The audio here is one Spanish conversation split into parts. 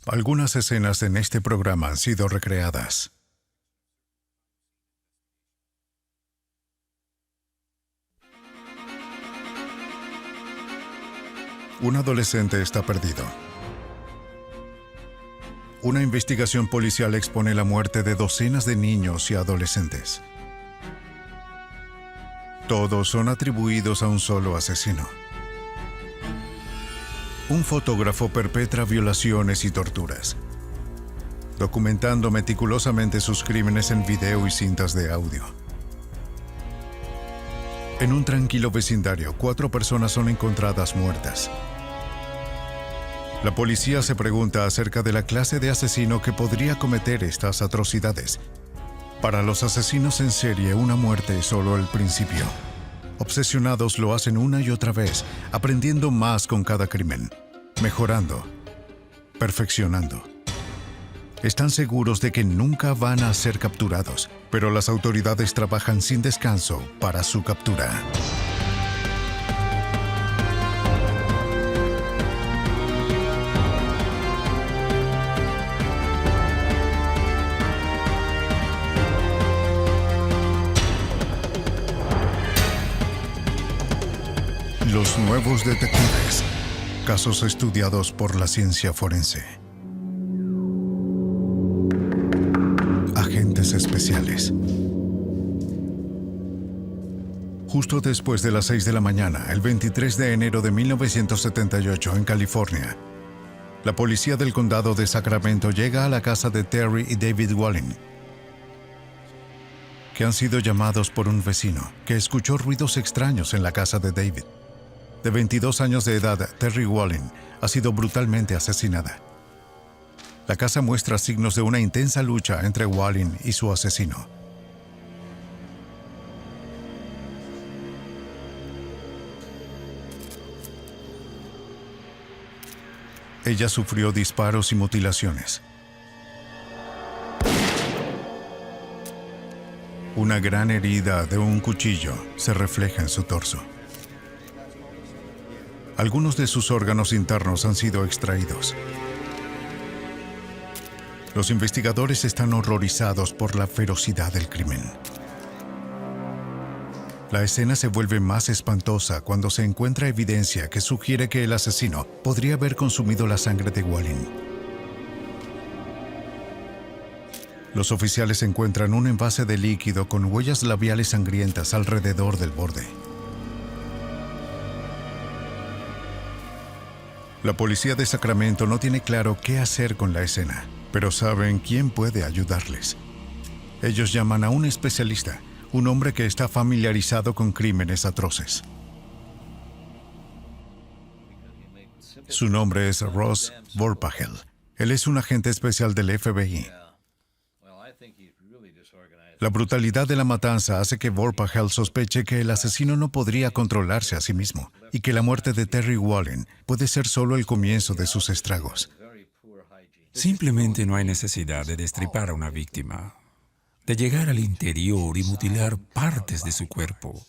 Algunas escenas en este programa han sido recreadas. Un adolescente está perdido. Una investigación policial expone la muerte de docenas de niños y adolescentes. Todos son atribuidos a un solo asesino. Un fotógrafo perpetra violaciones y torturas, documentando meticulosamente sus crímenes en video y cintas de audio. En un tranquilo vecindario, 4 personas son encontradas muertas. La policía se pregunta acerca de la clase de asesino que podría cometer estas atrocidades. Para los asesinos en serie, una muerte es solo el principio. Obsesionados lo hacen una y otra vez, aprendiendo más con cada crimen, mejorando, perfeccionando. Están seguros de que nunca van a ser capturados, pero las autoridades trabajan sin descanso para su captura. Los nuevos detectives. Casos estudiados por la ciencia forense. Agentes especiales. Justo después de las 6 de la mañana, el 23 de enero de 1978, en California, la policía del condado de Sacramento llega a la casa de Terry y David Wallin, que han sido llamados por un vecino que escuchó ruidos extraños en la casa de David. De 22 años de edad, Terry Wallin ha sido brutalmente asesinada. La casa muestra signos de una intensa lucha entre Wallin y su asesino. Ella sufrió disparos y mutilaciones. Una gran herida de un cuchillo se refleja en su torso. Algunos de sus órganos internos han sido extraídos. Los investigadores están horrorizados por la ferocidad del crimen. La escena se vuelve más espantosa cuando se encuentra evidencia que sugiere que el asesino podría haber consumido la sangre de Wallin. Los oficiales encuentran un envase de líquido con huellas labiales sangrientas alrededor del borde. La policía de Sacramento no tiene claro qué hacer con la escena, pero saben quién puede ayudarles. Ellos llaman a un especialista, un hombre que está familiarizado con crímenes atroces. Su nombre es Ross Vorpagel. Él es un agente especial del FBI. La brutalidad de la matanza hace que Vorpagel sospeche que el asesino no podría controlarse a sí mismo y que la muerte de Terry Wallin puede ser solo el comienzo de sus estragos. Simplemente no hay necesidad de destripar a una víctima, de llegar al interior y mutilar partes de su cuerpo,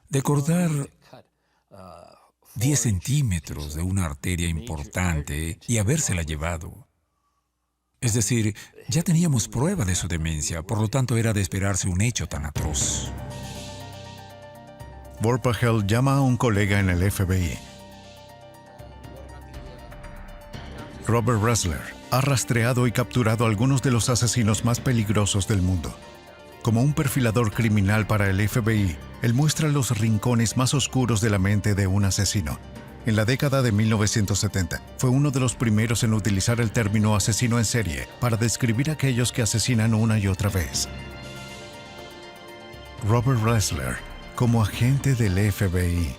de cortar 10 centímetros de una arteria importante y habérsela llevado. Es decir, ya teníamos prueba de su demencia, por lo tanto era de esperarse un hecho tan atroz. Vorpagel llama a un colega en el FBI. Robert Ressler ha rastreado y capturado a algunos de los asesinos más peligrosos del mundo. Como un perfilador criminal para el FBI, él muestra los rincones más oscuros de la mente de un asesino. En la década de 1970, fue uno de los primeros en utilizar el término asesino en serie para describir a aquellos que asesinan una y otra vez. Robert Ressler, como agente del FBI,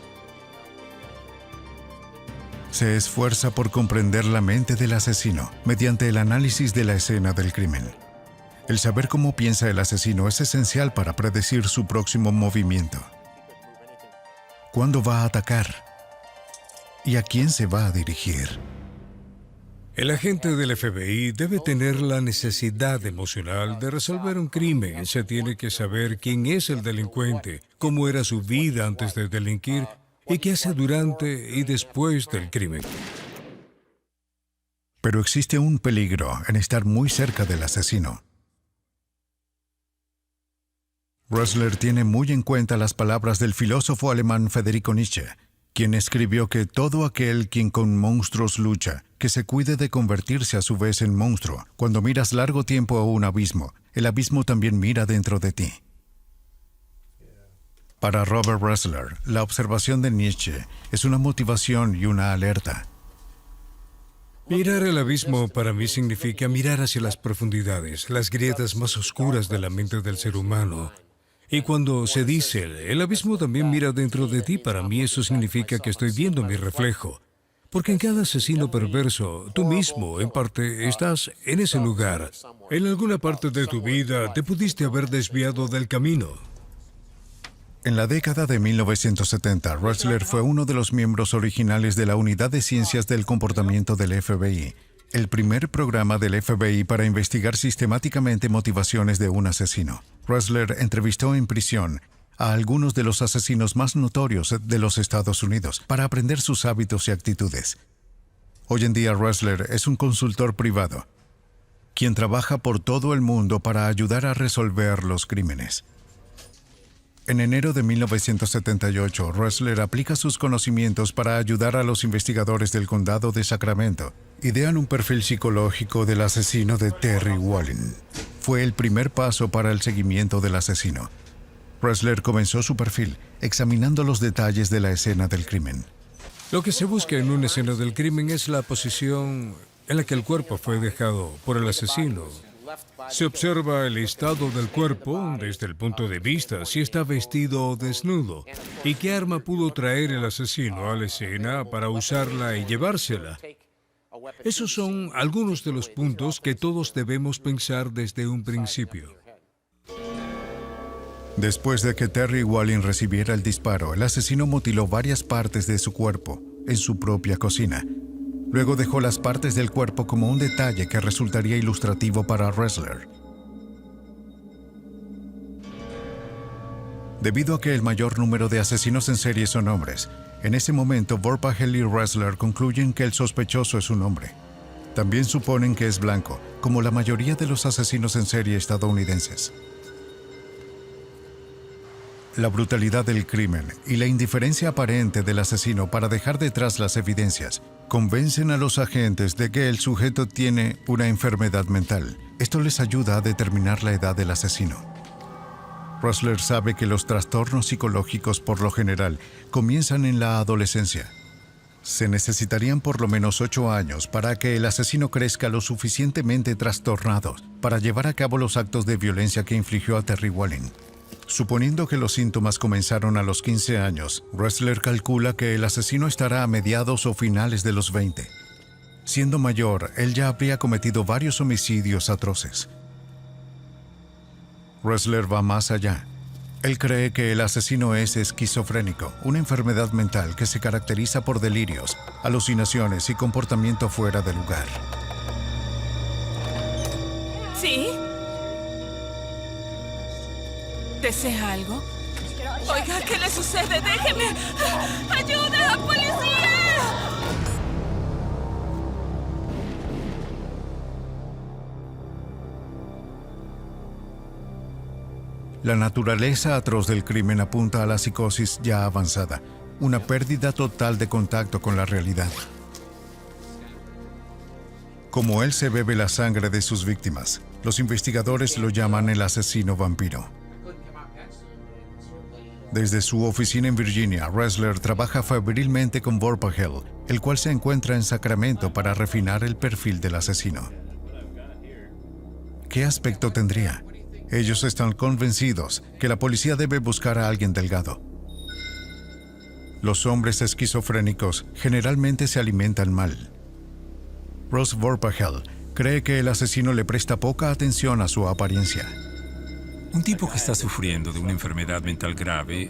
se esfuerza por comprender la mente del asesino mediante el análisis de la escena del crimen. El saber cómo piensa el asesino es esencial para predecir su próximo movimiento. ¿Cuándo va a atacar? ¿Y a quién se va a dirigir? El agente del FBI debe tener la necesidad emocional de resolver un crimen. Se tiene que saber quién es el delincuente, cómo era su vida antes de delinquir y qué hace durante y después del crimen. Pero existe un peligro en estar muy cerca del asesino. Ressler tiene muy en cuenta las palabras del filósofo alemán Friedrich Nietzsche, quien escribió que todo aquel quien con monstruos lucha, que se cuide de convertirse a su vez en monstruo. Cuando miras largo tiempo a un abismo, el abismo también mira dentro de ti. Para Robert Ressler, la observación de Nietzsche es una motivación y una alerta. Mirar el abismo para mí significa mirar hacia las profundidades, las grietas más oscuras de la mente del ser humano. Y cuando se dice, el abismo también mira dentro de ti, para mí eso significa que estoy viendo mi reflejo. Porque en cada asesino perverso, tú mismo, en parte, estás en ese lugar. En alguna parte de tu vida te pudiste haber desviado del camino. En la década de 1970, Ressler fue uno de los miembros originales de la Unidad de Ciencias del Comportamiento del FBI, el primer programa del FBI para investigar sistemáticamente motivaciones de un asesino. Ressler entrevistó en prisión a algunos de los asesinos más notorios de los Estados Unidos para aprender sus hábitos y actitudes. Hoy en día Ressler es un consultor privado, quien trabaja por todo el mundo para ayudar a resolver los crímenes. En enero de 1978, Ressler aplica sus conocimientos para ayudar a los investigadores del condado de Sacramento. Idean un perfil psicológico del asesino de Terry Wallin. Fue el primer paso para el seguimiento del asesino. Ressler comenzó su perfil examinando los detalles de la escena del crimen. Lo que se busca en una escena del crimen es la posición en la que el cuerpo fue dejado por el asesino. Se observa el estado del cuerpo desde el punto de vista si está vestido o desnudo y qué arma pudo traer el asesino a la escena para usarla y llevársela. Esos son algunos de los puntos que todos debemos pensar desde un principio. Después de que Terry Wallin recibiera el disparo, el asesino mutiló varias partes de su cuerpo en su propia cocina. Luego dejó las partes del cuerpo como un detalle que resultaría ilustrativo para Ressler. Debido a que el mayor número de asesinos en serie son hombres, en ese momento Vorpagel y Ressler concluyen que el sospechoso es un hombre. También suponen que es blanco, como la mayoría de los asesinos en serie estadounidenses. La brutalidad del crimen y la indiferencia aparente del asesino para dejar detrás las evidencias convencen a los agentes de que el sujeto tiene una enfermedad mental. Esto les ayuda a determinar la edad del asesino. Ressler sabe que los trastornos psicológicos por lo general comienzan en la adolescencia. Se necesitarían por lo menos 8 años para que el asesino crezca lo suficientemente trastornado para llevar a cabo los actos de violencia que infligió a Terry Wallin. Suponiendo que los síntomas comenzaron a los 15 años, Ressler calcula que el asesino estará a mediados o finales de los 20. Siendo mayor, él ya habría cometido varios homicidios atroces. Ressler va más allá. Él cree que el asesino es esquizofrénico, una enfermedad mental que se caracteriza por delirios, alucinaciones y comportamiento fuera de lugar. ¿Sí? ¿Desea algo? Oiga, ¿qué le sucede? ¡Déjeme! ¡Ayuda, policía! La naturaleza atroz del crimen apunta a la psicosis ya avanzada, una pérdida total de contacto con la realidad. Como él se bebe la sangre de sus víctimas, los investigadores lo llaman el asesino vampiro. Desde su oficina en Virginia, Ressler trabaja febrilmente con Vorpagel, el cual se encuentra en Sacramento para refinar el perfil del asesino. ¿Qué aspecto tendría? Ellos están convencidos que la policía debe buscar a alguien delgado. Los hombres esquizofrénicos generalmente se alimentan mal. Ross Vorpagel cree que el asesino le presta poca atención a su apariencia. Un tipo que está sufriendo de una enfermedad mental grave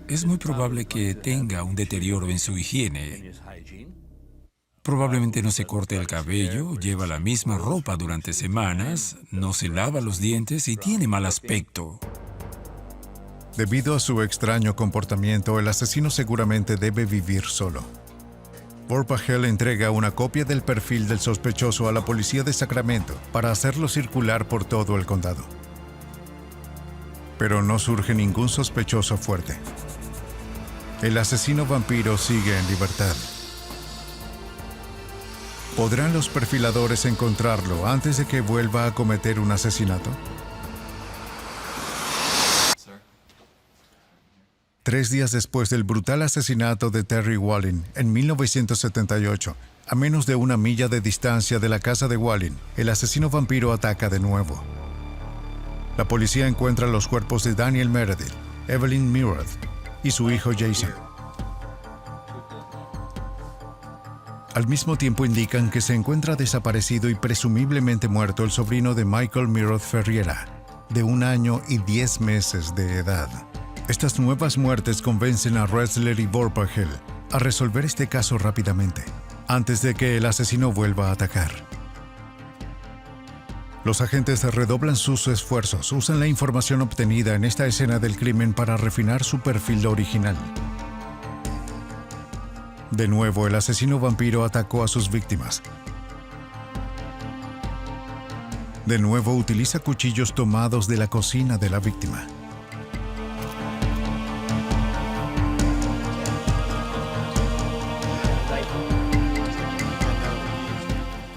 es muy probable que tenga un deterioro en su higiene. Probablemente no se corte el cabello, lleva la misma ropa durante semanas, no se lava los dientes y tiene mal aspecto. Debido a su extraño comportamiento, el asesino seguramente debe vivir solo. Vorpagel entrega una copia del perfil del sospechoso a la policía de Sacramento para hacerlo circular por todo el condado. Pero no surge ningún sospechoso fuerte. El asesino vampiro sigue en libertad. ¿Podrán los perfiladores encontrarlo antes de que vuelva a cometer un asesinato? 3 días después del brutal asesinato de Terry Wallin en 1978, a menos de 1 milla de distancia de la casa de Wallin, el asesino vampiro ataca de nuevo. La policía encuentra los cuerpos de Daniel Meredith, Evelyn Mirath y su hijo Jason. Al mismo tiempo indican que se encuentra desaparecido y presumiblemente muerto el sobrino de Michael Mirath Ferriera, de 1 año y 10 meses de edad. Estas nuevas muertes convencen a Ressler y Vorpagel a resolver este caso rápidamente, antes de que el asesino vuelva a atacar. Los agentes redoblan sus esfuerzos, usan la información obtenida en esta escena del crimen para refinar su perfil original. De nuevo, el asesino vampiro atacó a sus víctimas. De nuevo, utiliza cuchillos tomados de la cocina de la víctima.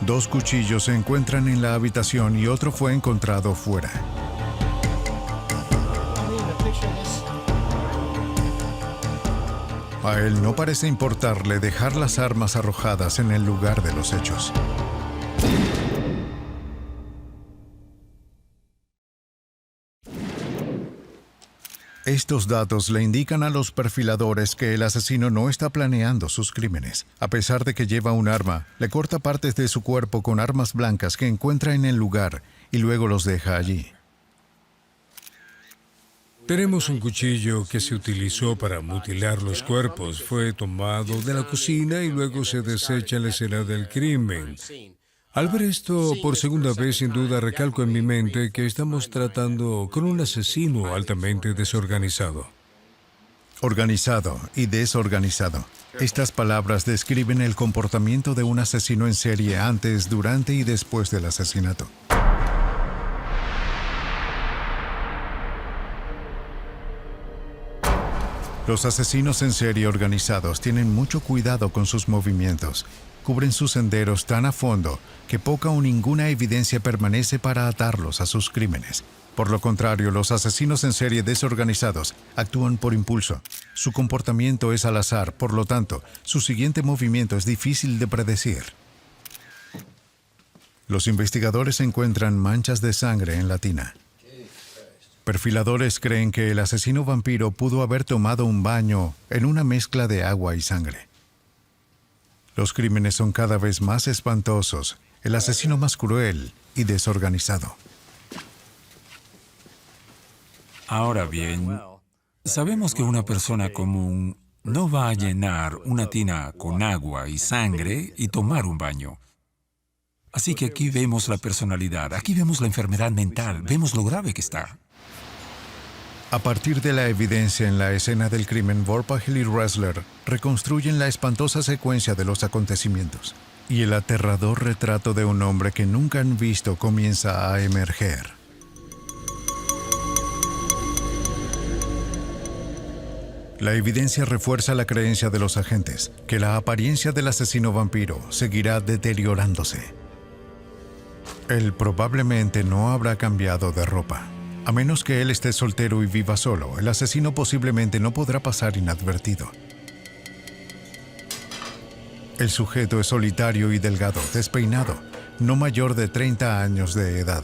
Dos cuchillos se encuentran en la habitación y otro fue encontrado fuera. A él no parece importarle dejar las armas arrojadas en el lugar de los hechos. Estos datos le indican a los perfiladores que el asesino no está planeando sus crímenes. A pesar de que lleva un arma, le corta partes de su cuerpo con armas blancas que encuentra en el lugar y luego los deja allí. Tenemos un cuchillo que se utilizó para mutilar los cuerpos. Fue tomado de la cocina y luego se desecha en la escena del crimen. Al ver esto por segunda vez, sin duda recalco en mi mente que estamos tratando con un asesino altamente desorganizado. Organizado y desorganizado. Estas palabras describen el comportamiento de un asesino en serie antes, durante y después del asesinato. Los asesinos en serie organizados tienen mucho cuidado con sus movimientos. Cubren sus senderos tan a fondo que poca o ninguna evidencia permanece para atarlos a sus crímenes. Por lo contrario, los asesinos en serie desorganizados actúan por impulso. Su comportamiento es al azar, por lo tanto, su siguiente movimiento es difícil de predecir. Los investigadores encuentran manchas de sangre en la tina. Perfiladores creen que el asesino vampiro pudo haber tomado un baño en una mezcla de agua y sangre. Los crímenes son cada vez más espantosos, el asesino más cruel y desorganizado. Ahora bien, sabemos que una persona común no va a llenar una tina con agua y sangre y tomar un baño. Así que aquí vemos la personalidad, aquí vemos la enfermedad mental, vemos lo grave que está. A partir de la evidencia en la escena del crimen, Vorpagel y Ressler reconstruyen la espantosa secuencia de los acontecimientos. Y el aterrador retrato de un hombre que nunca han visto comienza a emerger. La evidencia refuerza la creencia de los agentes que la apariencia del asesino vampiro seguirá deteriorándose. Él probablemente no habrá cambiado de ropa. A menos que él esté soltero y viva solo, el asesino posiblemente no podrá pasar inadvertido. El sujeto es solitario y delgado, despeinado, no mayor de 30 años de edad.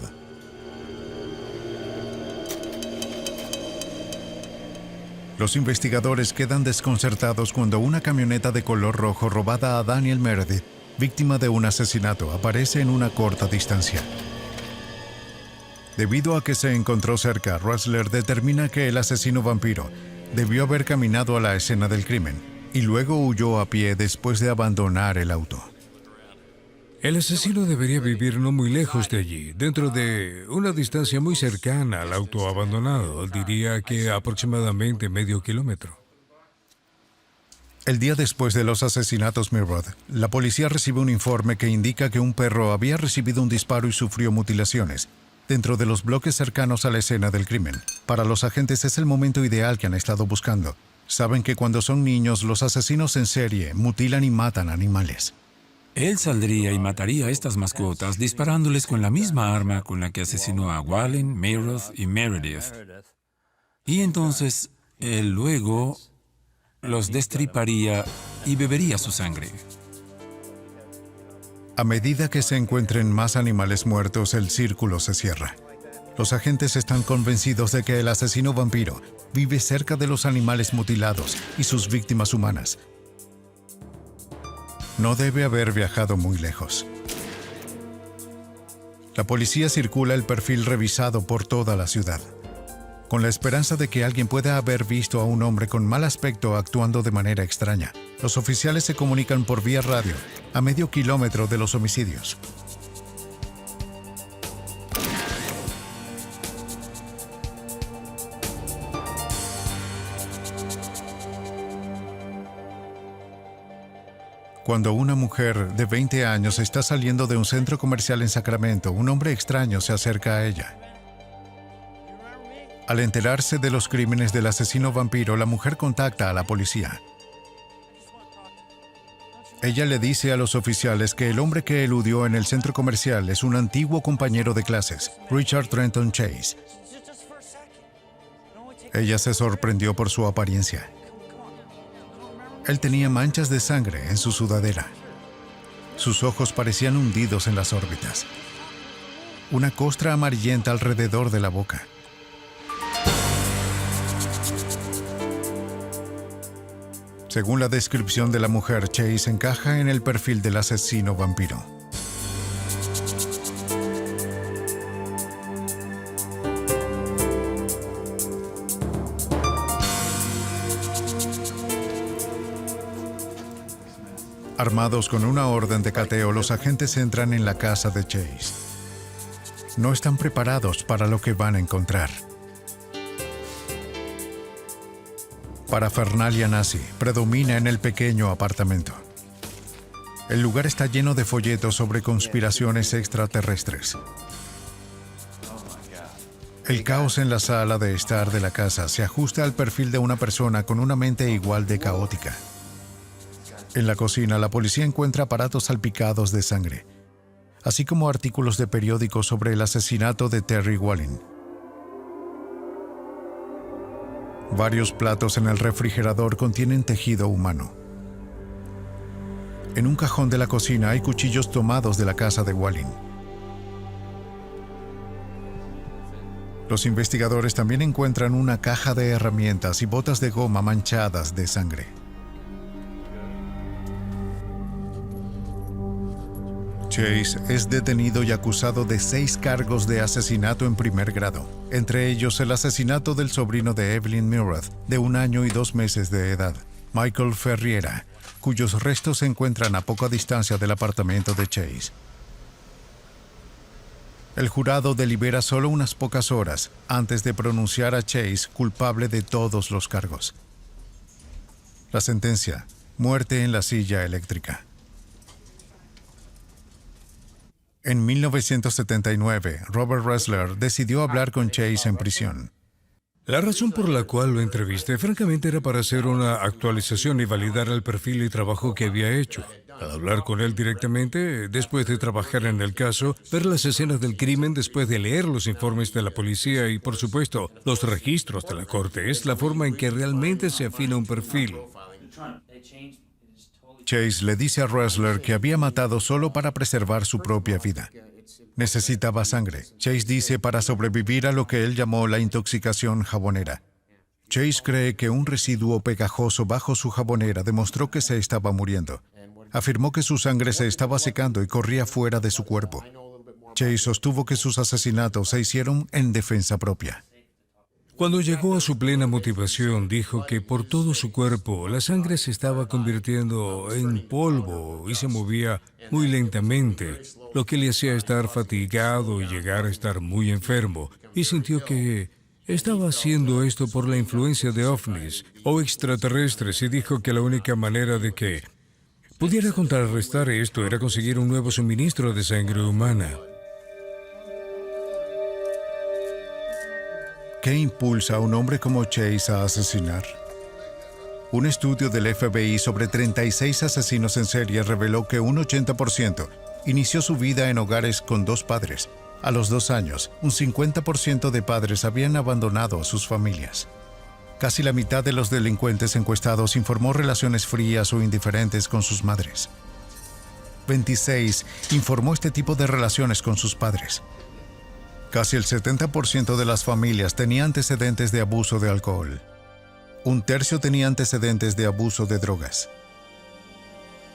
Los investigadores quedan desconcertados cuando una camioneta de color rojo robada a Daniel Meredith, víctima de un asesinato, aparece en una corta distancia. Debido a que se encontró cerca, Ressler determina que el asesino vampiro debió haber caminado a la escena del crimen y luego huyó a pie después de abandonar el auto. El asesino debería vivir no muy lejos de allí, dentro de una distancia muy cercana al auto abandonado, diría que aproximadamente medio kilómetro. El día después de los asesinatos Mirrod, la policía recibe un informe que indica que un perro había recibido un disparo y sufrió mutilaciones dentro de los bloques cercanos a la escena del crimen. Para los agentes es el momento ideal que han estado buscando. Saben que cuando son niños, los asesinos en serie mutilan y matan animales. Él saldría y mataría a estas mascotas disparándoles con la misma arma con la que asesinó a Wallen, Mirrod y Meredith. Y entonces, él luego los destriparía y bebería su sangre. A medida que se encuentren más animales muertos, el círculo se cierra. Los agentes están convencidos de que el asesino vampiro vive cerca de los animales mutilados y sus víctimas humanas. No debe haber viajado muy lejos. La policía circula el perfil revisado por toda la ciudad, con la esperanza de que alguien pueda haber visto a un hombre con mal aspecto actuando de manera extraña. Los oficiales se comunican por vía radio, a medio kilómetro de los homicidios. Cuando una mujer de 20 años está saliendo de un centro comercial en Sacramento, un hombre extraño se acerca a ella. Al enterarse de los crímenes del asesino vampiro, la mujer contacta a la policía. Ella le dice a los oficiales que el hombre que eludió en el centro comercial es un antiguo compañero de clases, Richard Trenton Chase. Ella se sorprendió por su apariencia. Él tenía manchas de sangre en su sudadera. Sus ojos parecían hundidos en las órbitas. Una costra amarillenta alrededor de la boca. Según la descripción de la mujer, Chase encaja en el perfil del asesino vampiro. Armados con una orden de cateo, los agentes entran en la casa de Chase. No están preparados para lo que van a encontrar. Parafernalia nazi predomina en el pequeño apartamento. El lugar está lleno de folletos sobre conspiraciones extraterrestres. El caos en la sala de estar de la casa se ajusta al perfil de una persona con una mente igual de caótica. En la cocina, la policía encuentra aparatos salpicados de sangre, así como artículos de periódicos sobre el asesinato de Terry Wallen. Varios platos en el refrigerador contienen tejido humano. En un cajón de la cocina hay cuchillos tomados de la casa de Wallen. Los investigadores también encuentran una caja de herramientas y botas de goma manchadas de sangre. Chase es detenido y acusado de 6 cargos de asesinato en primer grado, entre ellos el asesinato del sobrino de Evelyn Mirrod, de 1 año y 2 meses de edad, Michael Ferriera, cuyos restos se encuentran a poca distancia del apartamento de Chase. El jurado delibera solo unas pocas horas antes de pronunciar a Chase culpable de todos los cargos. La sentencia: muerte en la silla eléctrica. En 1979, Robert Ressler decidió hablar con Chase en prisión. La razón por la cual lo entrevisté, francamente, era para hacer una actualización y validar el perfil y trabajo que había hecho. Al hablar con él directamente, después de trabajar en el caso, ver las escenas del crimen, después de leer los informes de la policía y, por supuesto, los registros de la corte, es la forma en que realmente se afina un perfil. Chase le dice a Ressler que había matado solo para preservar su propia vida. Necesitaba sangre. Chase dice para sobrevivir a lo que él llamó la intoxicación jabonera. Chase cree que un residuo pegajoso bajo su jabonera demostró que se estaba muriendo. Afirmó que su sangre se estaba secando y corría fuera de su cuerpo. Chase sostuvo que sus asesinatos se hicieron en defensa propia. Cuando llegó a su plena motivación, dijo que por todo su cuerpo la sangre se estaba convirtiendo en polvo y se movía muy lentamente, lo que le hacía estar fatigado y llegar a estar muy enfermo, y sintió que Estaba haciendo esto por la influencia de ovnis o extraterrestres y dijo que la única manera de que pudiera contrarrestar esto era conseguir un nuevo suministro de sangre humana. ¿Qué impulsa a un hombre como Chase a asesinar? Un estudio del FBI sobre 36 asesinos en serie reveló que un 80% inició su vida en hogares con dos padres. A los 2 años, un 50% de padres habían abandonado a sus familias. Casi la mitad de los delincuentes encuestados informó relaciones frías o indiferentes con sus madres. 26 informó este tipo de relaciones con sus padres. Casi el 70% de las familias tenía antecedentes de abuso de alcohol. Un tercio tenía antecedentes de abuso de drogas.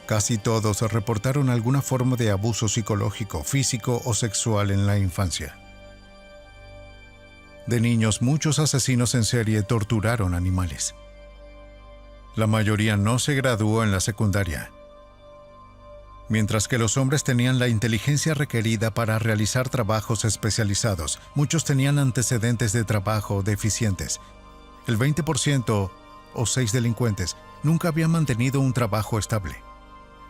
Casi todos reportaron alguna forma de abuso psicológico, físico o sexual en la infancia. De niños, muchos asesinos en serie torturaron animales. La mayoría no se graduó en la secundaria. Mientras que los hombres tenían la inteligencia requerida para realizar trabajos especializados, muchos tenían antecedentes de trabajo deficientes. El 20% o 6 delincuentes nunca habían mantenido un trabajo estable.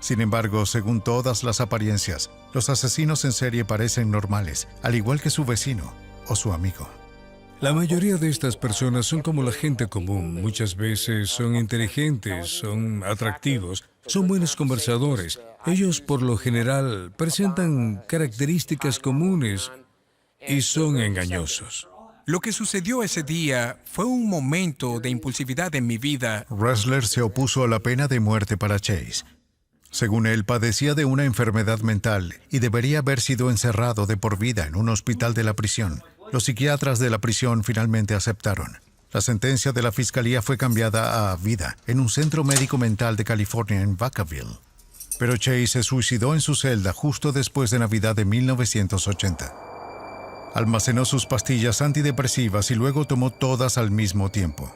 Sin embargo, según todas las apariencias, los asesinos en serie parecen normales, al igual que su vecino o su amigo. La mayoría de estas personas son como la gente común. Muchas veces son inteligentes, son atractivos, son buenos conversadores. Ellos, por lo general, presentan características comunes y son engañosos. Lo que sucedió ese día fue un momento de impulsividad en mi vida. Ressler se opuso a la pena de muerte para Chase. Según él, padecía de una enfermedad mental y debería haber sido encerrado de por vida en un hospital de la prisión. Los psiquiatras de la prisión finalmente aceptaron. La sentencia de la fiscalía fue cambiada a vida en un centro médico mental de California en Vacaville. Pero Chase se suicidó en su celda justo después de Navidad de 1980. Almacenó sus pastillas antidepresivas y luego tomó todas al mismo tiempo.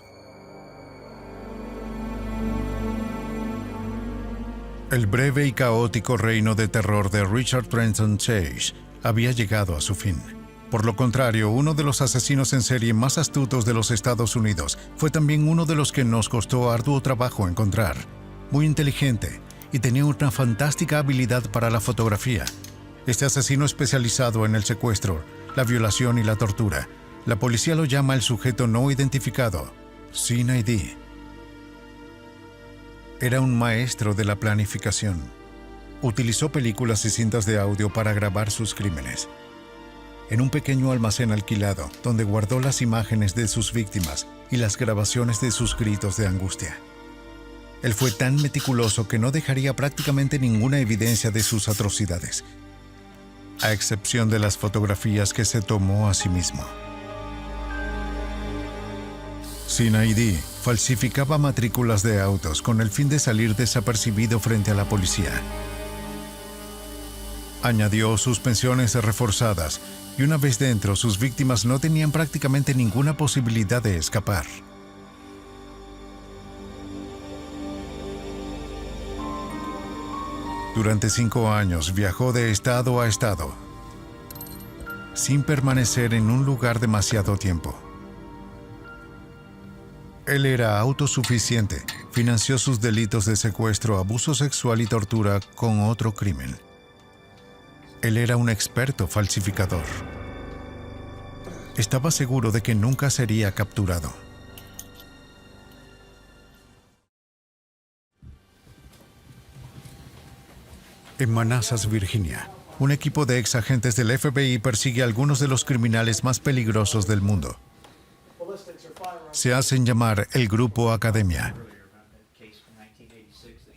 El breve y caótico reino de terror de Richard Trenton Chase había llegado a su fin. Por lo contrario, uno de los asesinos en serie más astutos de los Estados Unidos fue también uno de los que nos costó arduo trabajo encontrar. Muy inteligente y tenía una fantástica habilidad para la fotografía. Este asesino especializado en el secuestro, la violación y la tortura. La policía lo llama el sujeto no identificado, sin ID. Era un maestro de la planificación. Utilizó películas y cintas de audio para grabar sus crímenes. En un pequeño almacén alquilado, donde guardó las imágenes de sus víctimas y las grabaciones de sus gritos de angustia. Él fue tan meticuloso que no dejaría prácticamente ninguna evidencia de sus atrocidades, a excepción de las fotografías que se tomó a sí mismo. Sin ID, falsificaba matrículas de autos con el fin de salir desapercibido frente a la policía. Añadió suspensiones reforzadas y una vez dentro, sus víctimas no tenían prácticamente ninguna posibilidad de escapar. Durante 5 años viajó de estado a estado, sin permanecer en un lugar demasiado tiempo. Él era autosuficiente, financió sus delitos de secuestro, abuso sexual y tortura con otro crimen. Él era un experto falsificador. Estaba seguro de que nunca sería capturado. En Manassas, Virginia, un equipo de ex agentes del FBI persigue a algunos de los criminales más peligrosos del mundo. Se hacen llamar el Grupo Academia.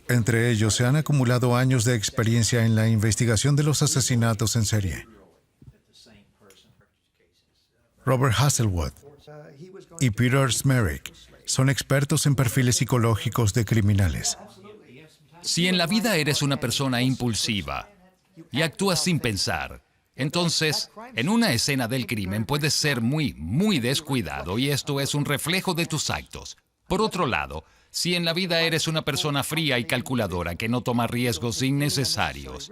Entre ellos se han acumulado años de experiencia en la investigación de los asesinatos en serie. Robert Hasselwood y Peter Smerick son expertos en perfiles psicológicos de criminales. Si en la vida eres una persona impulsiva y actúas sin pensar, entonces, en una escena del crimen puedes ser muy descuidado y esto es un reflejo de tus actos. Por otro lado, si en la vida eres una persona fría y calculadora que no toma riesgos innecesarios,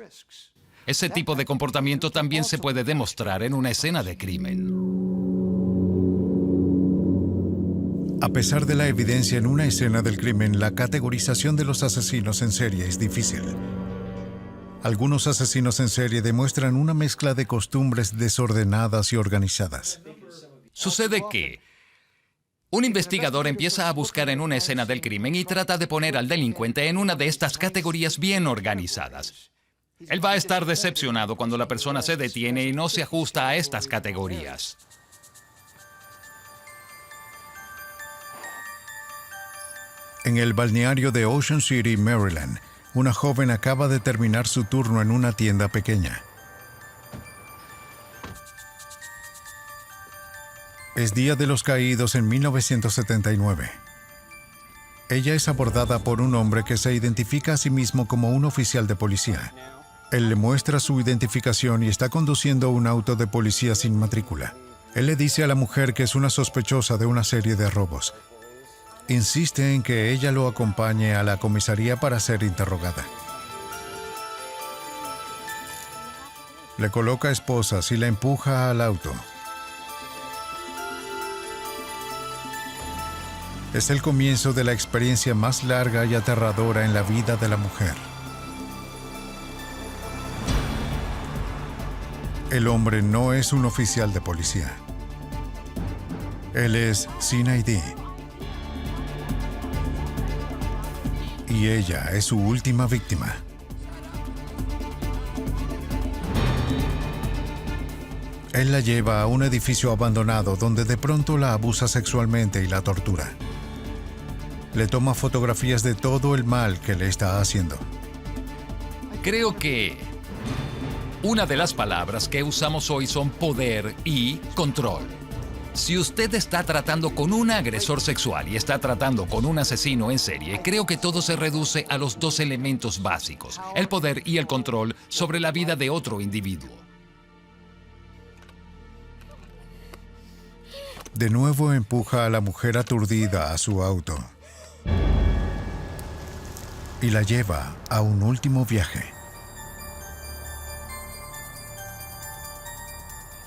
ese tipo de comportamiento también se puede demostrar en una escena de crimen. A pesar de la evidencia en una escena del crimen, la categorización de los asesinos en serie es difícil. Algunos asesinos en serie demuestran una mezcla de costumbres desordenadas y organizadas. Sucede que un investigador empieza a buscar en una escena del crimen y trata de poner al delincuente en una de estas categorías bien organizadas. Él va a estar decepcionado cuando la persona se detiene y no se ajusta a estas categorías. En el balneario de Ocean City, Maryland, una joven acaba de terminar su turno en una tienda pequeña. Es Día de los Caídos en 1979. Ella es abordada por un hombre que se identifica a sí mismo como un oficial de policía. Él le muestra su identificación y está conduciendo un auto de policía sin matrícula. Él le dice a la mujer que es una sospechosa de una serie de robos. Insiste en que ella lo acompañe a la comisaría para ser interrogada. Le coloca esposas y la empuja al auto. Es el comienzo de la experiencia más larga y aterradora en la vida de la mujer. El hombre no es un oficial de policía. Él es CID. Y ella es su última víctima. Él la lleva a un edificio abandonado donde de pronto la abusa sexualmente y la tortura. Le toma fotografías de todo el mal que le está haciendo. Creo que una de las palabras que usamos hoy son poder y control. Si usted está tratando con un agresor sexual y está tratando con un asesino en serie, creo que todo se reduce a los dos elementos básicos, el poder y el control sobre la vida de otro individuo. De nuevo empuja a la mujer aturdida a su auto y la lleva a un último viaje.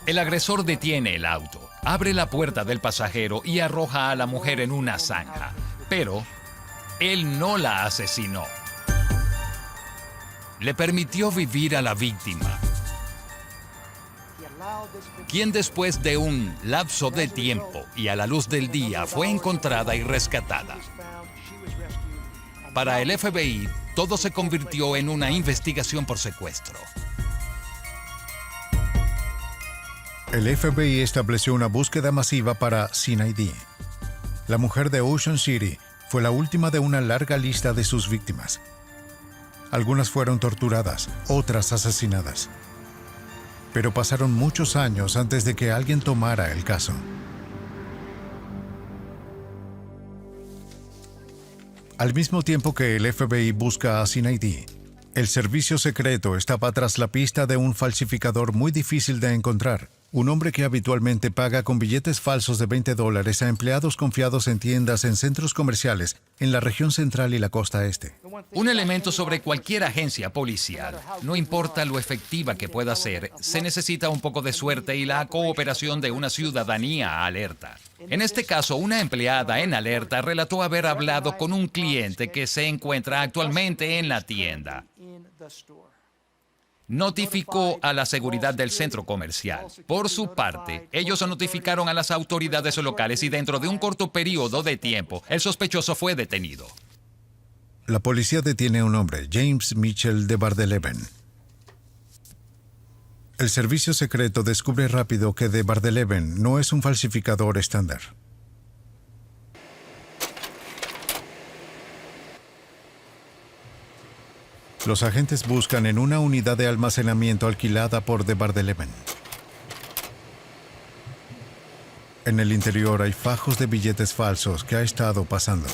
El agresor detiene el auto, abre la puerta del pasajero y arroja a la mujer en una zanja. Pero él no la asesinó. Le permitió vivir a la víctima, quien después de un lapso de tiempo y a la luz del día fue encontrada y rescatada. Para el FBI, todo se convirtió en una investigación por secuestro. El FBI estableció una búsqueda masiva para CID. La mujer de Ocean City fue la última de una larga lista de sus víctimas. Algunas fueron torturadas, otras asesinadas. Pero pasaron muchos años antes de que alguien tomara el caso. Al mismo tiempo que el FBI busca a CID, el servicio secreto estaba tras la pista de un falsificador muy difícil de encontrar. Un hombre que habitualmente paga con billetes falsos de $20 a empleados confiados en tiendas en centros comerciales en la región central y la costa este. Un elemento sobre cualquier agencia policial, no importa lo efectiva que pueda ser, se necesita un poco de suerte y la cooperación de una ciudadanía alerta. En este caso, una empleada en alerta relató haber hablado con un cliente que se encuentra actualmente en la tienda. Notificó a la seguridad del centro comercial. Por su parte, ellos notificaron a las autoridades locales y dentro de un corto periodo de tiempo, el sospechoso fue detenido. La policía detiene a un hombre, James Mitchell de Bardeleven. El servicio secreto descubre rápido que de Bardeleven no es un falsificador estándar. Los agentes buscan en una unidad de almacenamiento alquilada por de Bardeleven. En el interior hay fajos de billetes falsos que ha estado pasando.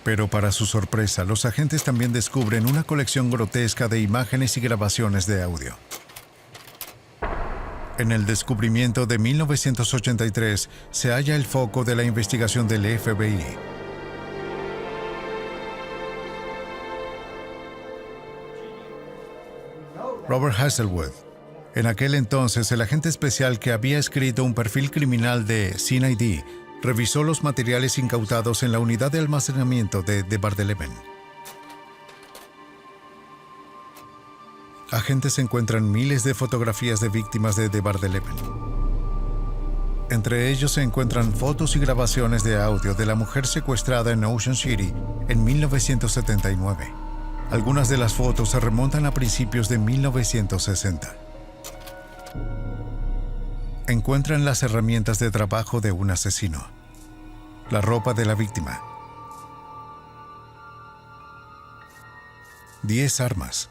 Pero para su sorpresa, los agentes también descubren una colección grotesca de imágenes y grabaciones de audio. En el descubrimiento de 1983 se halla el foco de la investigación del FBI. Robert Hasselwood. En aquel entonces, el agente especial que había escrito un perfil criminal de CID revisó los materiales incautados en la unidad de almacenamiento de Bar-de-Leven. Agentes encuentran miles de fotografías de víctimas de Bar-de-Leven. Entre ellos se encuentran fotos y grabaciones de audio de la mujer secuestrada en Ocean City en 1979. Algunas de las fotos se remontan a principios de 1960. Encuentran las herramientas de trabajo de un asesino, la ropa de la víctima, 10 armas,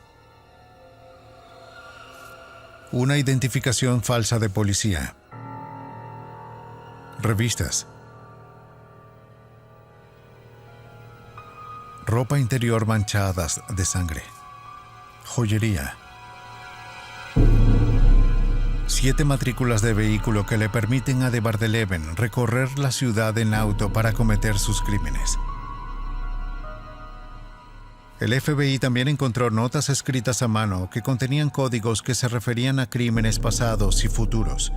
una identificación falsa de policía, revistas, ropa interior manchadas de sangre, joyería, 7 matrículas de vehículo que le permiten a Bar-de-Leven recorrer la ciudad en auto para cometer sus crímenes. El FBI también encontró notas escritas a mano que contenían códigos que se referían a crímenes pasados y futuros.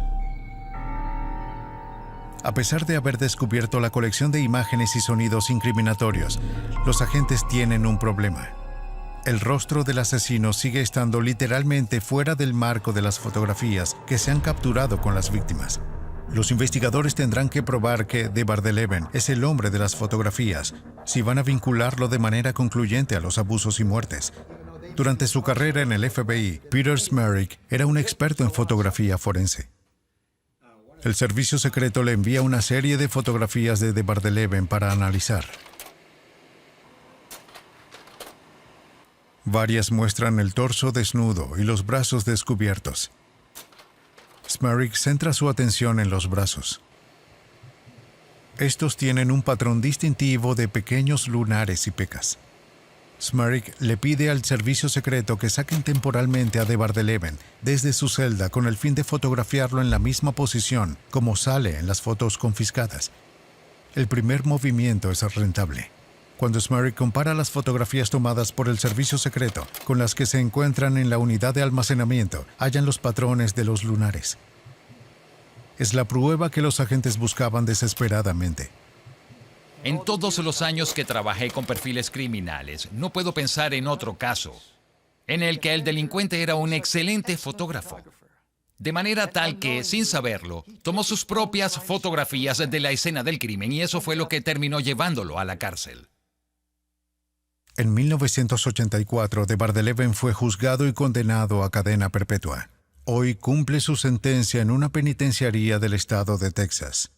A pesar de haber descubierto la colección de imágenes y sonidos incriminatorios, los agentes tienen un problema. El rostro del asesino sigue estando literalmente fuera del marco de las fotografías que se han capturado con las víctimas. Los investigadores tendrán que probar que Bar-de-Leven es el hombre de las fotografías si van a vincularlo de manera concluyente a los abusos y muertes. Durante su carrera en el FBI, Peter Smerick era un experto en fotografía forense. El servicio secreto le envía una serie de fotografías de Bar-de-Leven para analizar. Varias muestran el torso desnudo y los brazos descubiertos. Smerick centra su atención en los brazos. Estos tienen un patrón distintivo de pequeños lunares y pecas. Smerick le pide al servicio secreto que saquen temporalmente a Bar-de-Leven desde su celda con el fin de fotografiarlo en la misma posición como sale en las fotos confiscadas. El primer movimiento es rentable. Cuando Smerick compara las fotografías tomadas por el servicio secreto con las que se encuentran en la unidad de almacenamiento, hallan los patrones de los lunares. Es la prueba que los agentes buscaban desesperadamente. En todos los años que trabajé con perfiles criminales, no puedo pensar en otro caso en el que el delincuente era un excelente fotógrafo. De manera tal que, sin saberlo, tomó sus propias fotografías de la escena del crimen y eso fue lo que terminó llevándolo a la cárcel. En 1984, Bar-de-Leven fue juzgado y condenado a cadena perpetua. Hoy cumple su sentencia en una penitenciaría del estado de Texas.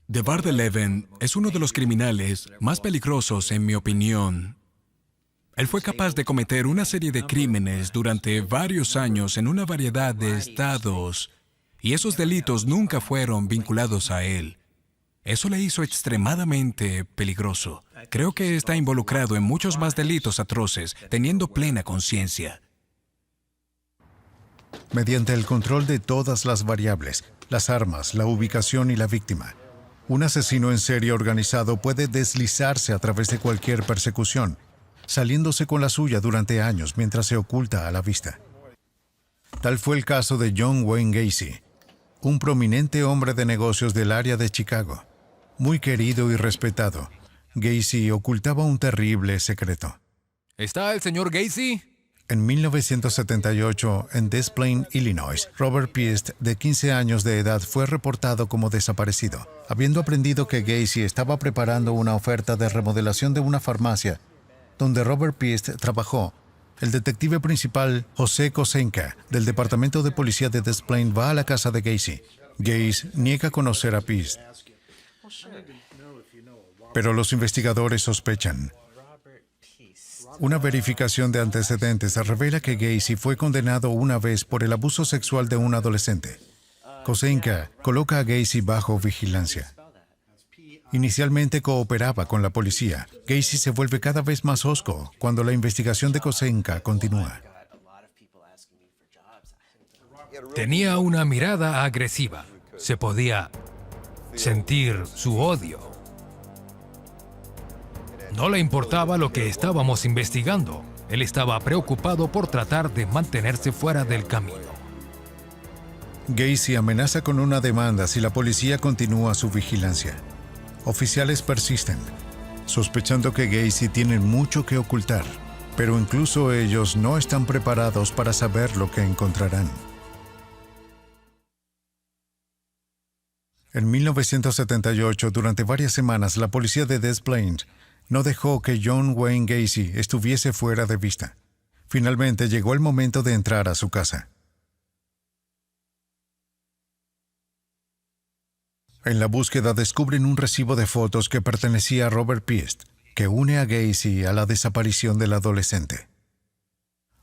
Bar-de-Leven es uno de los criminales más peligrosos, en mi opinión. Él fue capaz de cometer una serie de crímenes durante varios años en una variedad de estados, y esos delitos nunca fueron vinculados a él. Eso le hizo extremadamente peligroso. Creo que está involucrado en muchos más delitos atroces, teniendo plena conciencia. Mediante el control de todas las variables, las armas, la ubicación y la víctima, un asesino en serie organizado puede deslizarse a través de cualquier persecución, saliéndose con la suya durante años mientras se oculta a la vista. Tal fue el caso de John Wayne Gacy, un prominente hombre de negocios del área de Chicago. Muy querido y respetado, Gacy ocultaba un terrible secreto. ¿Está el señor Gacy? En 1978, en Des Plaines, Illinois, Robert Piest, de 15 años de edad, fue reportado como desaparecido. Habiendo aprendido que Gacy estaba preparando una oferta de remodelación de una farmacia donde Robert Piest trabajó, el detective principal, José Kosenka, del Departamento de Policía de Des Plaines, va a la casa de Gacy. Gacy niega conocer a Piest, pero los investigadores sospechan. Una verificación de antecedentes revela que Gacy fue condenado una vez por el abuso sexual de un adolescente. Kosenka coloca a Gacy bajo vigilancia. Inicialmente cooperaba con la policía. Gacy se vuelve cada vez más hosco cuando la investigación de Kosenka continúa. Tenía una mirada agresiva. Se podía sentir su odio. No le importaba lo que estábamos investigando. Él estaba preocupado por tratar de mantenerse fuera del camino. Gacy amenaza con una demanda si la policía continúa su vigilancia. Oficiales persisten, sospechando que Gacy tiene mucho que ocultar, pero incluso ellos no están preparados para saber lo que encontrarán. En 1978, durante varias semanas, la policía de Des Plaines no dejó que John Wayne Gacy estuviese fuera de vista. Finalmente llegó el momento de entrar a su casa. En la búsqueda descubren un recibo de fotos que pertenecía a Robert Piest, que une a Gacy a la desaparición del adolescente.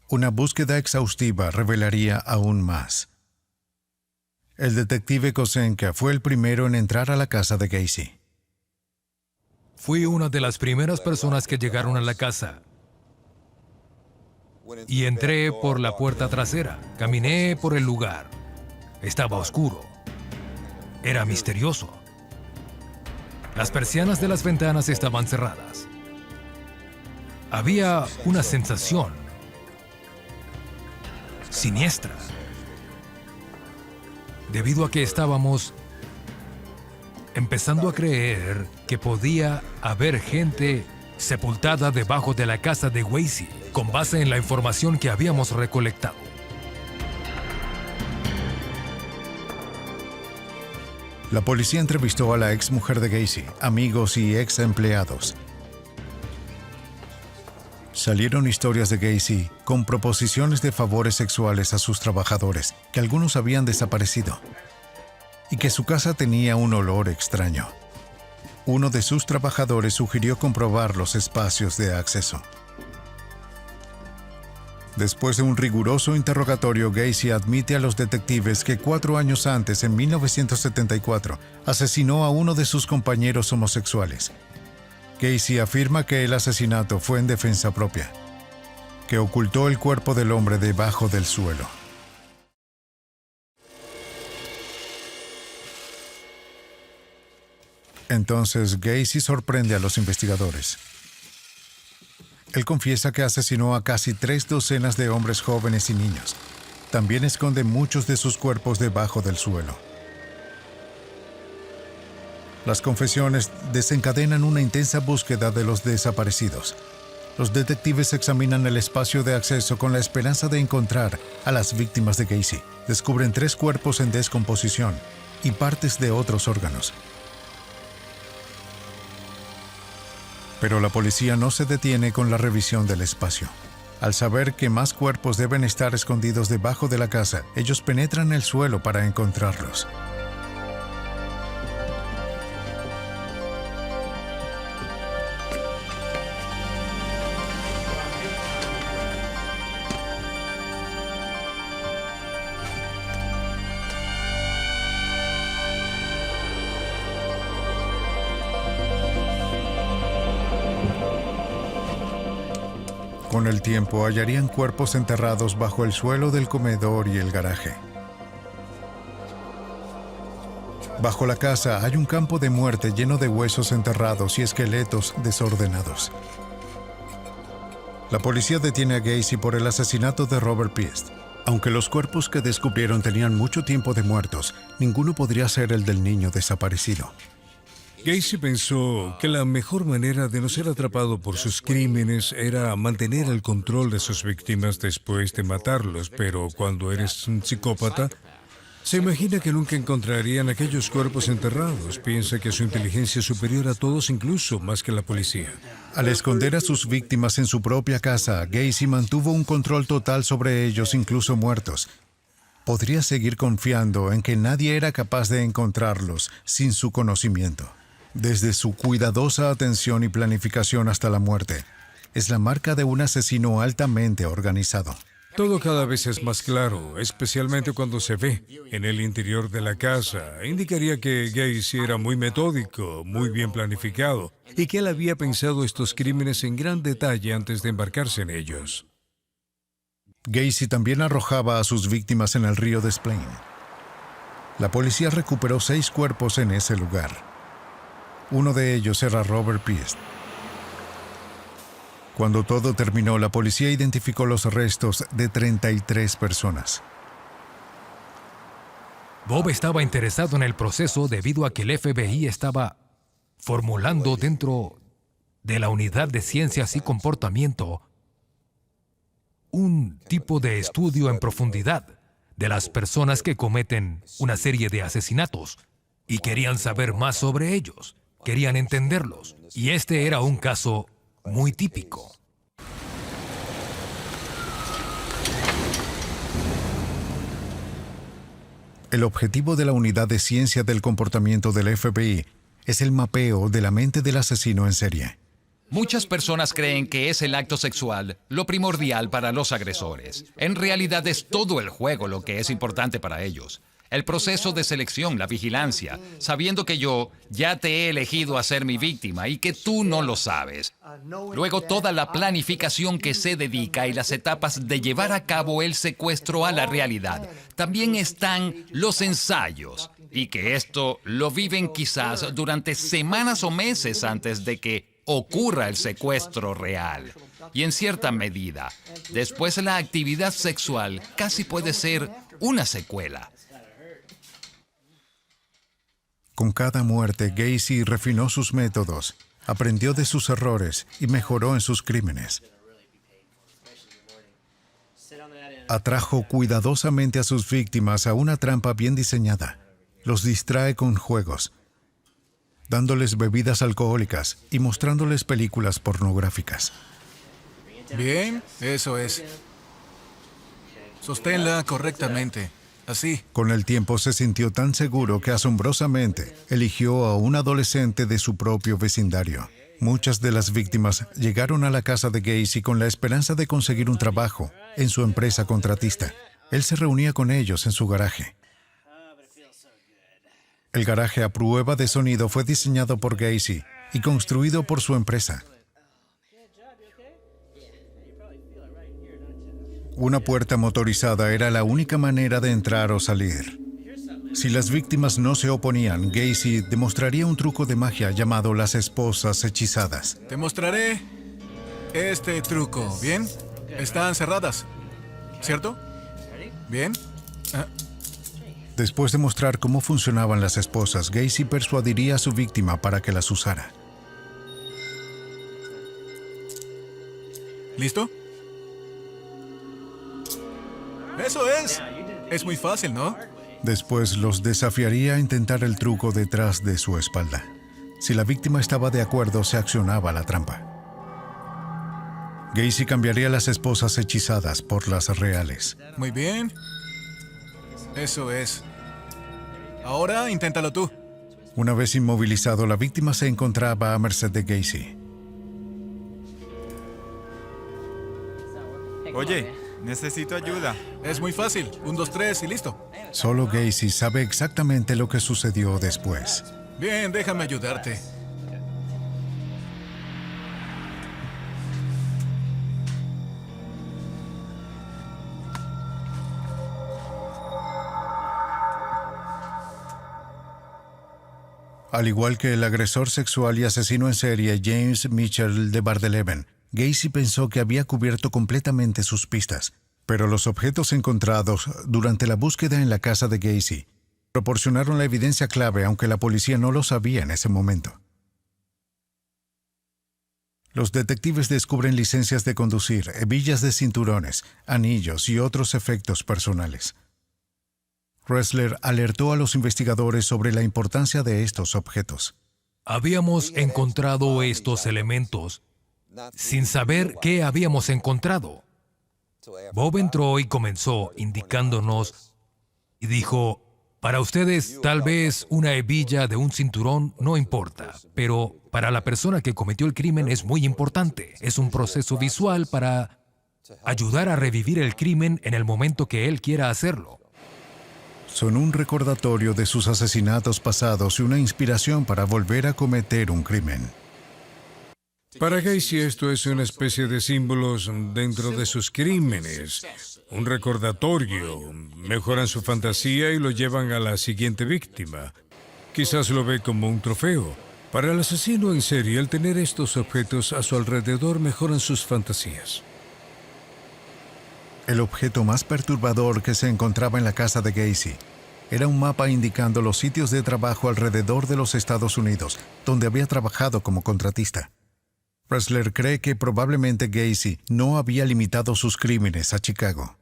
Una búsqueda exhaustiva revelaría aún más. El detective Kosenka fue el primero en entrar a la casa de Gacy. Fui una de las primeras personas que llegaron a la casa. Y entré por la puerta trasera. Caminé por el lugar. Estaba oscuro. Era misterioso. Las persianas de las ventanas estaban cerradas. Había una sensación siniestra, debido a que estábamos empezando a creer que podía haber gente sepultada debajo de la casa de Gacy, con base en la información que habíamos recolectado. La policía entrevistó a la ex mujer de Gacy, amigos y ex empleados. Salieron historias de Gacy con proposiciones de favores sexuales a sus trabajadores, que algunos habían desaparecido, y que su casa tenía un olor extraño. Uno de sus trabajadores sugirió comprobar los espacios de acceso. Después de un riguroso interrogatorio, Gacy admite a los detectives que 4 años antes, en 1974, asesinó a uno de sus compañeros homosexuales. Gacy afirma que el asesinato fue en defensa propia, que ocultó el cuerpo del hombre debajo del suelo. Entonces, Gacy sorprende a los investigadores. Él confiesa que asesinó a casi 3 docenas de hombres jóvenes y niños. También esconde muchos de sus cuerpos debajo del suelo. Las confesiones desencadenan una intensa búsqueda de los desaparecidos. Los detectives examinan el espacio de acceso con la esperanza de encontrar a las víctimas de Gacy. Descubren 3 cuerpos en descomposición y partes de otros órganos. Pero la policía no se detiene con la revisión del espacio. Al saber que más cuerpos deben estar escondidos debajo de la casa, ellos penetran el suelo para encontrarlos. Con el tiempo hallarían cuerpos enterrados bajo el suelo del comedor y el garaje. Bajo la casa hay un campo de muerte lleno de huesos enterrados y esqueletos desordenados. La policía detiene a Gacy por el asesinato de Robert Piest. Aunque los cuerpos que descubrieron tenían mucho tiempo de muertos, ninguno podría ser el del niño desaparecido. Gacy pensó que la mejor manera de no ser atrapado por sus crímenes era mantener el control de sus víctimas después de matarlos, pero cuando eres un psicópata, se imagina que nunca encontrarían aquellos cuerpos enterrados. Piensa que su inteligencia es superior a todos, incluso más que la policía. Al esconder a sus víctimas en su propia casa, Gacy mantuvo un control total sobre ellos, incluso muertos. Podría seguir confiando en que nadie era capaz de encontrarlos sin su conocimiento. Desde su cuidadosa atención y planificación hasta la muerte, es la marca de un asesino altamente organizado. Todo cada vez es más claro, especialmente cuando se ve en el interior de la casa. Indicaría que Gacy era muy metódico, muy bien planificado, y que él había pensado estos crímenes en gran detalle antes de embarcarse en ellos. Gacy también arrojaba a sus víctimas en el río Des Plaines. La policía recuperó 6 cuerpos en ese lugar. Uno de ellos era Robert Piest. Cuando todo terminó, la policía identificó los restos de 33 personas. Bob estaba interesado en el proceso debido a que el FBI estaba formulando dentro de la unidad de ciencias y comportamiento un tipo de estudio en profundidad de las personas que cometen una serie de asesinatos y querían saber más sobre ellos, querían entenderlos. Y este era un caso muy típico. El objetivo de la Unidad de Ciencia del Comportamiento del FBI es el mapeo de la mente del asesino en serie. Muchas personas creen que es el acto sexual lo primordial para los agresores. En realidad es todo el juego lo que es importante para ellos. El proceso de selección, la vigilancia, sabiendo que yo ya te he elegido a ser mi víctima y que tú no lo sabes. Luego toda la planificación que se dedica y las etapas de llevar a cabo el secuestro a la realidad. También están los ensayos, y que esto lo viven quizás durante semanas o meses antes de que ocurra el secuestro real. Y en cierta medida, después la actividad sexual casi puede ser una secuela. Con cada muerte, Gacy refinó sus métodos, aprendió de sus errores y mejoró en sus crímenes. Atrajo cuidadosamente a sus víctimas a una trampa bien diseñada. Los distrae con juegos, dándoles bebidas alcohólicas y mostrándoles películas pornográficas. Bien, eso es. Sosténla correctamente. Así. Con el tiempo se sintió tan seguro que asombrosamente eligió a un adolescente de su propio vecindario. Muchas de las víctimas llegaron a la casa de Gacy con la esperanza de conseguir un trabajo en su empresa contratista. Él se reunía con ellos en su garaje. El garaje a prueba de sonido fue diseñado por Gacy y construido por su empresa. Una puerta motorizada era la única manera de entrar o salir. Si las víctimas no se oponían, Gacy demostraría un truco de magia llamado las esposas hechizadas. Te mostraré este truco, ¿bien? Están cerradas, ¿cierto? ¿Bien? Después de mostrar cómo funcionaban las esposas, Gacy persuadiría a su víctima para que las usara. ¿Listo? ¡Eso es! Es muy fácil, ¿no? Después los desafiaría a intentar el truco detrás de su espalda. Si la víctima estaba de acuerdo, se accionaba la trampa. Gacy cambiaría las esposas hechizadas por las reales. Muy bien. Eso es. Ahora inténtalo tú. Una vez inmovilizado, la víctima se encontraba a merced de Gacy. Oye, necesito ayuda. Es muy fácil. 1, 2, 3 y listo. Solo Gacy sabe exactamente lo que sucedió después. Bien, déjame ayudarte. Al igual que el agresor sexual y asesino en serie James Mitchell de Bardeleven, Gacy pensó que había cubierto completamente sus pistas, pero los objetos encontrados durante la búsqueda en la casa de Gacy proporcionaron la evidencia clave, aunque la policía no lo sabía en ese momento. Los detectives descubren licencias de conducir, hebillas de cinturones, anillos y otros efectos personales. Ressler alertó a los investigadores sobre la importancia de estos objetos. Habíamos encontrado estos elementos sin saber qué habíamos encontrado. Bob entró y comenzó indicándonos y dijo, para ustedes tal vez una hebilla de un cinturón no importa, pero para la persona que cometió el crimen es muy importante. Es un proceso visual para ayudar a revivir el crimen en el momento que él quiera hacerlo. Son un recordatorio de sus asesinatos pasados y una inspiración para volver a cometer un crimen. Para Gacy esto es una especie de símbolos dentro de sus crímenes. Un recordatorio. Mejoran su fantasía y lo llevan a la siguiente víctima. Quizás lo ve como un trofeo. Para el asesino en serie, el tener estos objetos a su alrededor mejoran sus fantasías. El objeto más perturbador que se encontraba en la casa de Gacy Era un mapa indicando los sitios de trabajo alrededor de los Estados Unidos, donde había trabajado como contratista. Ressler cree que probablemente Gacy no había limitado sus crímenes a Chicago.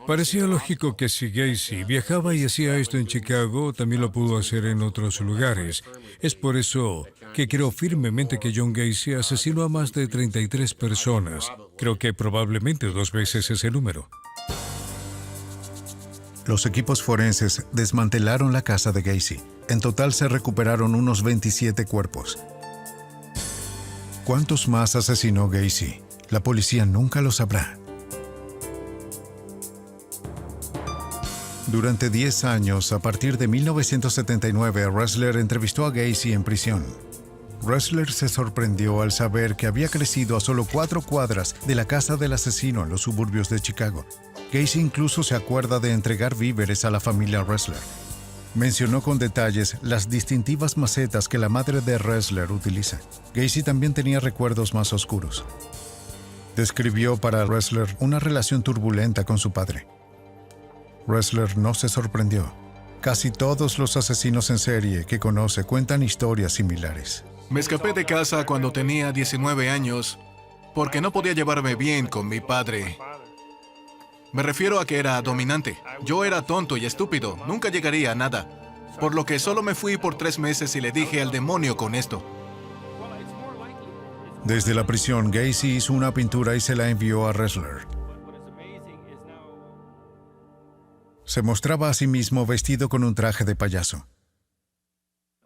Parecía lógico que si Gacy viajaba y hacía esto en Chicago, también lo pudo hacer en otros lugares. Es por eso que creo firmemente que John Gacy asesinó a más de 33 personas. Creo que probablemente 2 veces ese número. Los equipos forenses desmantelaron la casa de Gacy. En total se recuperaron unos 27 cuerpos. ¿Cuántos más asesinó Gacy? La policía nunca lo sabrá. Durante 10 años, a partir de 1979, Ressler entrevistó a Gacy en prisión. Ressler se sorprendió al saber que había crecido a solo 4 cuadras de la casa del asesino en los suburbios de Chicago. Gacy incluso se acuerda de entregar víveres a la familia Ressler. Mencionó con detalles las distintivas macetas que la madre de Ressler utiliza. Gacy también tenía recuerdos más oscuros. Describió para Ressler una relación turbulenta con su padre. Ressler no se sorprendió. Casi todos los asesinos en serie que conoce cuentan historias similares. Me escapé de casa cuando tenía 19 años porque no podía llevarme bien con mi padre. Me refiero a que era dominante. Yo era tonto y estúpido, nunca llegaría a nada. Por lo que solo me fui por 3 meses y le dije al demonio con esto. Desde la prisión, Gacy hizo una pintura y se la envió a Ressler. Se mostraba a sí mismo vestido con un traje de payaso.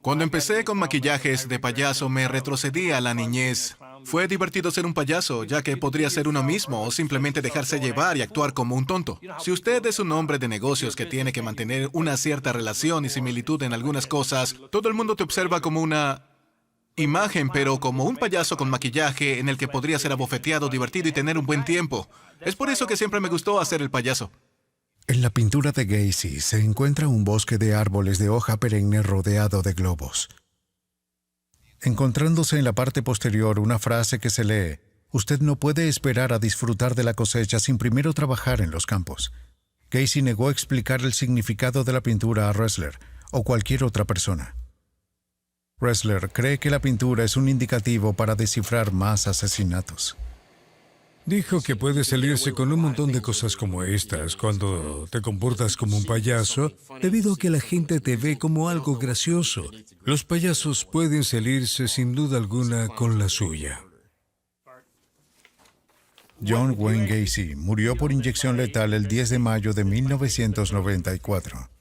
Cuando empecé con maquillajes de payaso, me retrocedí a la niñez. Fue divertido ser un payaso, ya que podría ser uno mismo o simplemente dejarse llevar y actuar como un tonto. Si usted es un hombre de negocios que tiene que mantener una cierta relación y similitud en algunas cosas, todo el mundo te observa como una imagen, pero como un payaso con maquillaje en el que podría ser abofeteado, divertido y tener un buen tiempo. Es por eso que siempre me gustó hacer el payaso. En la pintura de Gacy se encuentra un bosque de árboles de hoja perenne rodeado de globos. Encontrándose en la parte posterior una frase que se lee: «Usted no puede esperar a disfrutar de la cosecha sin primero trabajar en los campos». Gacy negó explicar el significado de la pintura a Ressler o cualquier otra persona. Ressler cree que la pintura es un indicativo para descifrar más asesinatos. Dijo que puedes salirse con un montón de cosas como estas cuando te comportas como un payaso, debido a que la gente te ve como algo gracioso. Los payasos pueden salirse sin duda alguna con la suya. John Wayne Gacy murió por inyección letal el 10 de mayo de 1994.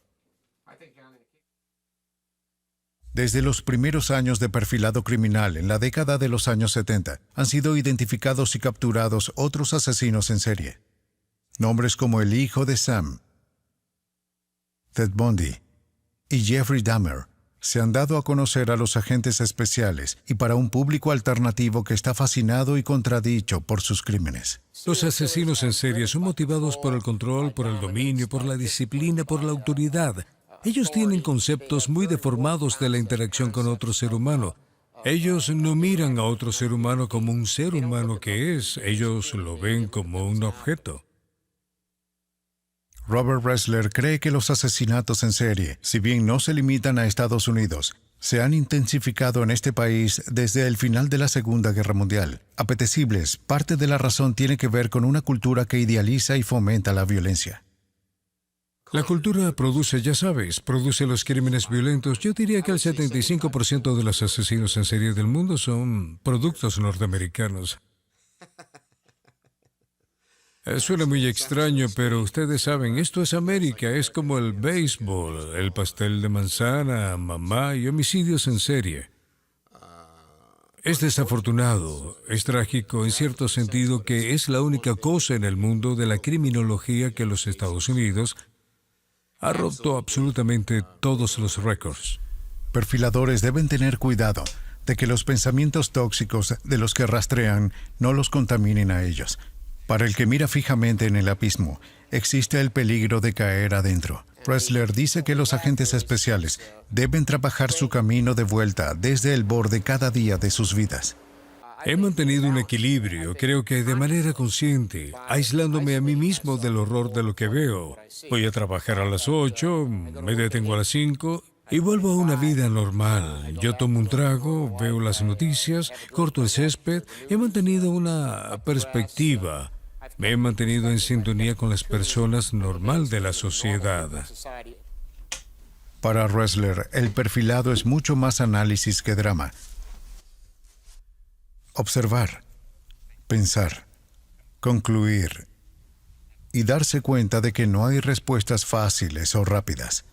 Desde los primeros años de perfilado criminal en la década de los años 70, han sido identificados y capturados otros asesinos en serie. Nombres como el hijo de Sam, Ted Bundy y Jeffrey Dahmer se han dado a conocer a los agentes especiales y para un público alternativo que está fascinado y contradicho por sus crímenes. Los asesinos en serie son motivados por el control, por el dominio, por la disciplina, por la autoridad. Ellos tienen conceptos muy deformados de la interacción con otro ser humano. Ellos no miran a otro ser humano como un ser humano que es. Ellos lo ven como un objeto. Robert Ressler cree que los asesinatos en serie, si bien no se limitan a Estados Unidos, se han intensificado en este país desde el final de la Segunda Guerra Mundial. Apetecibles, parte de la razón tiene que ver con una cultura que idealiza y fomenta la violencia. La cultura produce, ya sabes, produce los crímenes violentos. Yo diría que el 75% de los asesinos en serie del mundo son productos norteamericanos. Suena muy extraño, pero ustedes saben, esto es América, es como el béisbol, el pastel de manzana, mamá y homicidios en serie. Es desafortunado, es trágico en cierto sentido que es la única cosa en el mundo de la criminología que los Estados Unidos ha roto absolutamente todos los récords. Perfiladores deben tener cuidado de que los pensamientos tóxicos de los que rastrean no los contaminen a ellos. Para el que mira fijamente en el abismo, existe el peligro de caer adentro. Ressler dice que los agentes especiales deben trabajar su camino de vuelta desde el borde cada día de sus vidas. He mantenido un equilibrio, creo que de manera consciente, aislándome a mí mismo del horror de lo que veo. Voy a trabajar a las 8, me detengo a las 5 y vuelvo a una vida normal. Yo tomo un trago, veo las noticias, corto el césped. He mantenido una perspectiva. Me he mantenido en sintonía con las personas normal de la sociedad. Para Ressler, el perfilado es mucho más análisis que drama. Observar, pensar, concluir y darse cuenta de que no hay respuestas fáciles o rápidas.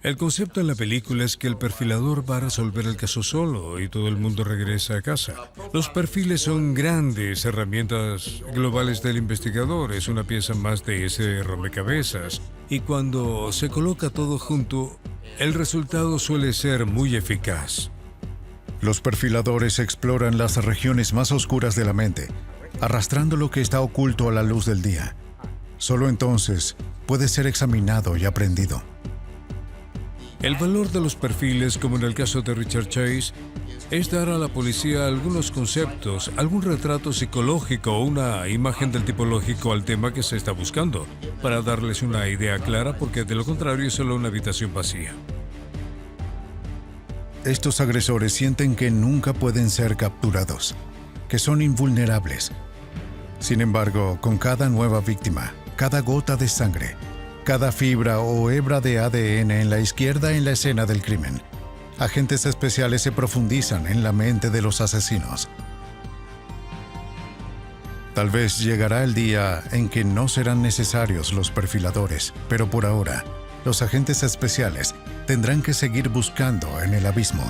El concepto en la película es que el perfilador va a resolver el caso solo y todo el mundo regresa a casa. Los perfiles son grandes herramientas globales del investigador, es una pieza más de ese rompecabezas. Y cuando se coloca todo junto, el resultado suele ser muy eficaz. Los perfiladores exploran las regiones más oscuras de la mente, arrastrando lo que está oculto a la luz del día. Solo entonces puede ser examinado y aprendido. El valor de los perfiles, como en el caso de Richard Chase, es dar a la policía algunos conceptos, algún retrato psicológico o una imagen del tipológico al tema que se está buscando, para darles una idea clara, porque de lo contrario es solo una habitación vacía. Estos agresores sienten que nunca pueden ser capturados, que son invulnerables. Sin embargo, con cada nueva víctima, cada gota de sangre, cada fibra o hebra de ADN en la izquierda en la escena del crimen, agentes especiales se profundizan en la mente de los asesinos. Tal vez llegará el día en que no serán necesarios los perfiladores, pero por ahora, los agentes especiales tendrán que seguir buscando en el abismo.